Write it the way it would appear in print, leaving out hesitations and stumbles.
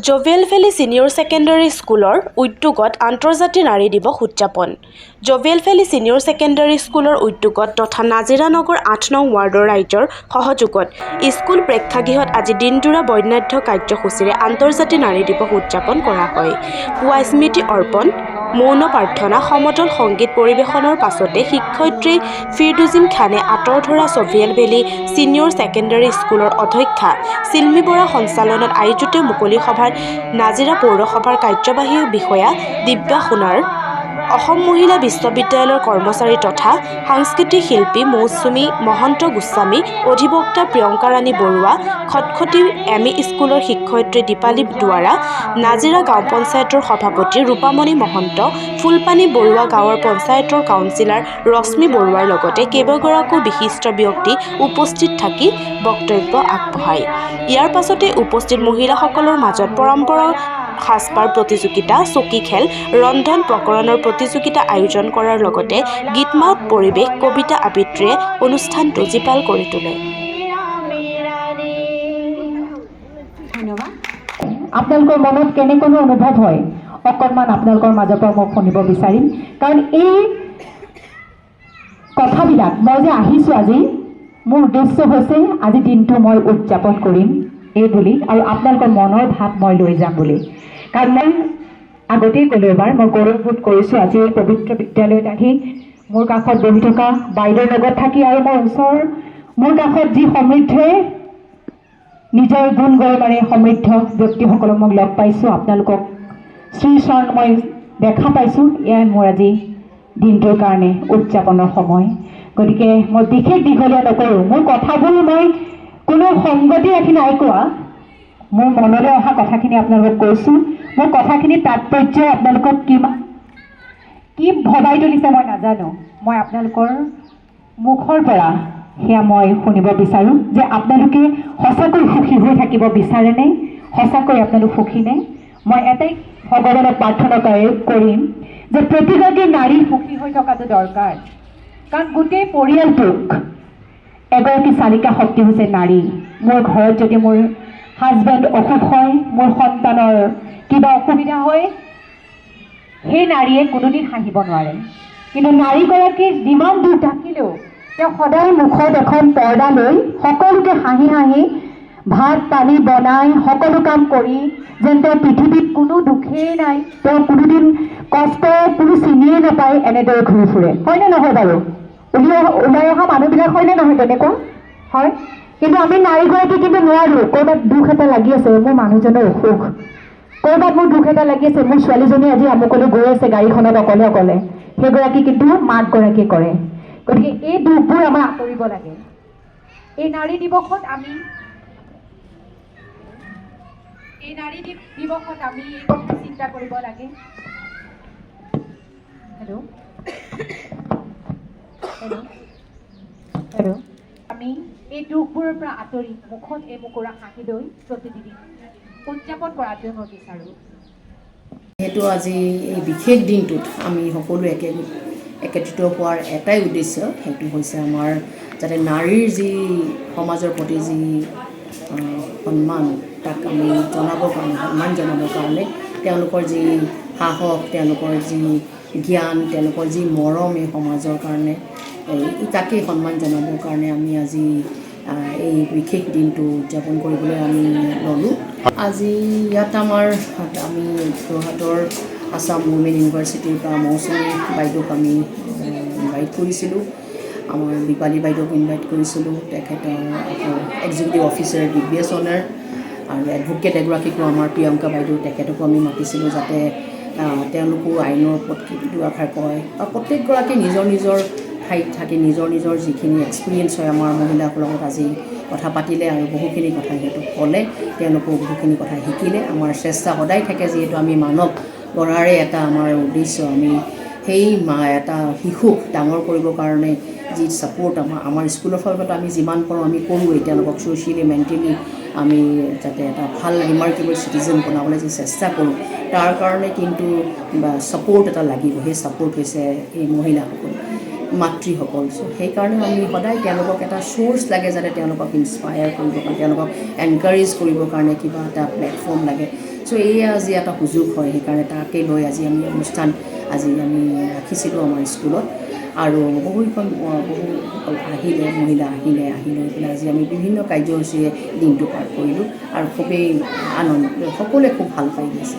জ'ভিয়েল valley senior secondary স্কুলৰ উদ্যোগত আন্তৰ্জাতিক নাৰী দিৱস উদযাপন। জ'ভিয়েল ভেলী ছিনিয়ৰ ছেকেণ্ডেৰী স্কুলৰ উদ্যোগত তথা নাজিৰা নগৰ ৮ নং ৱাৰ্ডৰ ৰাইজৰ সহযোগত স্কুল প্ৰেক্ষাগৃহত আজি দিনজোৰা বৰ্ণাঢ্য কাৰ্যসূচীৰে আন্তৰ্জাতিক নাৰী দিৱস উদযাপন কৰা হয়। পুৱা স্মৃতি অৰ্পণ, মৌন প্ৰাৰ্থনা, সমদল সংগীত পৰিৱেশনৰ পাছতে শিক্ষয়িত্ৰী ফিৰদুজিন খানে আঁতৰ ধৰা জ'ভিয়েল ভেলী ছিনিয়ৰ ছেকেণ্ডেৰী স্কুলৰ অধ্যক্ষা চিলমি বৰা সঞ্চালনত আয়োজিত মুকলি সভাত নাজিৰা পৌৰসভাৰ কাৰ্যবাহী বিষয়া দিব্যা সোণাৰ, অসম মহিলা বিশ্ববিদ্যালয়ৰ কৰ্মচাৰী তথা সাংস্কৃতিক শিল্পী মৌচুমী মহন্ত গোস্বামী, অধিবক্তা প্ৰিয়ংকা ৰাণী বৰুৱা, খটখটি এম ই স্কুলৰ শিক্ষয়িত্ৰী দীপালী দুৱাৰা, নাজিৰা গাঁও পঞ্চায়তৰ সভাপতি ৰূপামণি মহন্ত, ফুলপানী বৰুৱা গাঁৱৰ পঞ্চায়তৰ কাউন্সিলৰ ৰশ্মি বৰুৱাৰ লগতে কেইবাগৰাকীও বিশিষ্ট ব্যক্তি উপস্থিত থাকি বক্তব্য আগবঢ়ায়। ইয়াৰ পাছতে উপস্থিত মহিলাসকলৰ মাজত পৰম্পৰা সাজপাৰ প্ৰতিযোগিতা, চকী খেল, ৰন্ধন প্ৰকৰণৰ প্ৰতিযোগিতা আয়োজন কৰাৰ লগতে গীত মাত পৰিৱেশ, কবিতা আবৃত্তিৰে অনুষ্ঠানটো জীপাল কৰি তোলে। ধন্যবাদ। আপোনালোকৰ মনত কেনেকৈ অনুভৱ হয় অকণমান আপোনালোকৰ মাজৰ পৰা মই শুনিব বিচাৰিম, কাৰণ এই কথাবিলাক মই যে আহিছোঁ আজি, মোৰ উদ্দেশ্য হৈছে আজি দিনটো মই উদযাপন কৰিম এই বুলি, আৰু আপোনালোকৰ মনৰ ভাৱ মই লৈ যাম বুলি। কাৰণ মই আগতেই ক'লোঁ এবাৰ, মই গৌৰৱবোধ কৰিছোঁ আজি এই পবিত্ৰ বিদ্যালয়ত আহি মোৰ কাষত বহি থকা বাইদেউৰ লগত থাকি, আৰু মোৰ কাষত যি সমৃদ্ধে নিজৰ গুণ গৰিমাৰে সমৃদ্ধ ব্যক্তিসকলক মই লগ পাইছোঁ, আপোনালোকক শ্ৰীচৰণ মই দেখা পাইছোঁ। এয়াই মোৰ আজি দিনটোৰ কাৰণে উদযাপনৰ সময়। গতিকে মই বিশেষ দীঘলীয়া নকৰোঁ, মোৰ কথাবোৰ মই কোনো সংগতি ৰাখি নাই কোৱা, মোৰ মনলৈ অহা কথাখিনি আপোনালোকক কৈছোঁ। মোৰ কথাখিনি তাৎপৰ্য আপোনালোকক কি ভবাই তুলিছে মই নাজানো, মই আপোনালোকৰ মুখৰ পৰা সেয়া মই শুনিব বিচাৰোঁ যে আপোনালোকে সঁচাকৈ সুখী হৈ থাকিব বিচাৰেনে, সঁচাকৈ আপোনালোক সুখীনে। মই এটাই ভগৱানক প্ৰাৰ্থনা কৰিম যে প্ৰতিগৰাকী নাৰী সুখী হৈ থকাটো দৰকাৰ, কাৰণ গোটেই পৰিয়ালটোক এগৰাকী চালিকা শক্তি হৈছে নাৰী। মোৰ ঘৰত যদি মোৰ হাজবেণ্ড অসুখ হয়, মোৰ সন্তানৰ কিবা অসুবিধা হয়, সেই নাৰীয়ে কোনোদিন হাঁহিব নোৱাৰে। কিন্তু নাৰীগৰাকী যিমান দুখ থাকিলেও তেওঁ সদায় মুখত এখন পৰ্দা লৈ সকলোকে হাঁহি হাঁহি ভাত পানী বনাই সকলো কাম কৰি যেন তেওঁ পৃথিৱীত কোনো দুখেই নাই, তেওঁ কোনোদিন কষ্ট কোনো চিনিয়ে নাপায়, এনেদৰে ঘূৰি ফুৰে। হয়নে নহয় বাৰু? ওলাই অহা মানুহবিলাক হয়নে নহয় তেনেকুৱা? হয়। কিন্তু আমি নাৰীগৰাকী কিন্তু নোৱাৰোঁ। ক'ৰবাত দুখ এটা লাগি আছে, মোৰ মানুহজনৰ অসুখ, ক'ৰবাত মোৰ দুখ এটা লাগি আছে, মোৰ ছোৱালীজনী আজি আমুকলৈ গৈ আছে গাড়ীখনত অকলে অকলে, সেইগৰাকী কিন্তু মাকগৰাকীয়ে কৰে। গতিকে এই দুখবোৰ আমাৰ আঁতৰিব লাগে। এই নাৰী দিৱসত আমি এই কথা চিন্তা কৰিব লাগে। হেল্ল', আমি এই দুখবোৰৰ পৰা আঁতৰি মুখত এই মুকুৰা হাঁহি লৈ প্ৰতিদিন উদযাপন কৰাটোৱে মই বিচাৰোঁ। যিহেতু আজি এই বিশেষ দিনটোত আমি সকলো একত্ৰিত হোৱাৰ এটাই উদ্দেশ্য, সেইটো হৈছে আমাৰ যাতে নাৰীৰ যি সমাজৰ প্ৰতি যি সন্মান, তাক আমি সন্মান জনাবৰ কাৰণে তেওঁলোকৰ যি সাহস, তেওঁলোকৰ যি জ্ঞান, তেওঁলোকৰ যি মৰম এই সমাজৰ কাৰণে, তাকেই সন্মান জনাবৰ কাৰণে আমি আজি এই বিশেষ দিনটো উদযাপন কৰিবলৈ আমি ল'লোঁ। আজি ইয়াত আমি যোৰহাটৰ আছাম উইমেন ইউনিভাৰ্চিটিৰ পৰা মৌচুমী বাইদেউক আমি ইনভাইট কৰিছিলোঁ, আমাৰ দীপালী বাইদেউক ইনভাইট কৰিছিলোঁ, তেখেতৰ এক্সিকিউটিভ অফিচাৰ দিব্যা সোণাৰ, আৰু এডভোকেট এগৰাকীকো আমাৰ প্ৰিয়ংকা বাইদেউ, তেখেতকো আমি মাতিছিলোঁ যাতে তেওঁলোকো আইনৰ ওপৰত দুআষাৰ কয়, আৰু প্ৰত্যেকগৰাকী নিজৰ নিজৰ ঠাইত থাকি নিজৰ নিজৰ যিখিনি এক্সপিৰিয়েঞ্চ হয় আমাৰ মহিলাসকলৰ লগত আজি কথা পাতিলে, আৰু বহুখিনি কথা সিহঁতক ক'লে, তেওঁলোকেও বহুখিনি কথা শিকিলে। আমাৰ চেষ্টা সদায় থাকে, যিহেতু আমি মানৱ গঢ়াৰে এটা আমাৰ উদ্দেশ্য, আমি সেই এটা শিশুক ডাঙৰ কৰিবৰ কাৰণে যি ছাপোৰ্ট আমাৰ স্কুলৰ ফালৰ আমি যিমান পাৰোঁ আমি কৰোঁৱেই, তেওঁলোকক ছ'চিয়েলি মেণ্টেলি আমি যাতে এটা ভাল ৰিমাৰ্কেবল চিটিজেন বনাবলৈ যি চেষ্টা কৰোঁ, তাৰ কাৰণে কিন্তু ছাপোৰ্ট এটা লাগিব। সেই ছাপোৰ্ট হৈছে এই মহিলাসকল। মাতৃসকল চ' সেইকাৰণে আমি সদায় তেওঁলোকক এটা চ'ৰ্চ লাগে যাতে তেওঁলোকক ইনস্পায়াৰ কৰিবৰ কাৰণে তেওঁলোকক এনকাৰেজ কৰিবৰ কাৰণে কিবা এটা প্লেটফৰ্ম লাগে চ' এয়া আজি এটা সুযোগ হয় সেইকাৰণে তাকে লৈ আজি আমি অনুষ্ঠান আজি আমি ৰাখিছিলোঁ আমাৰ স্কুলত আৰু বহুসকল আহিলে মহিলা আহি লৈ পেলাই আজি আমি বিভিন্ন কাৰ্যসূচীৰে দিনটো পাৰ কৰিলোঁ আৰু খুবেই আনন্দ সকলোৱে খুব ভাল পাই গৈছে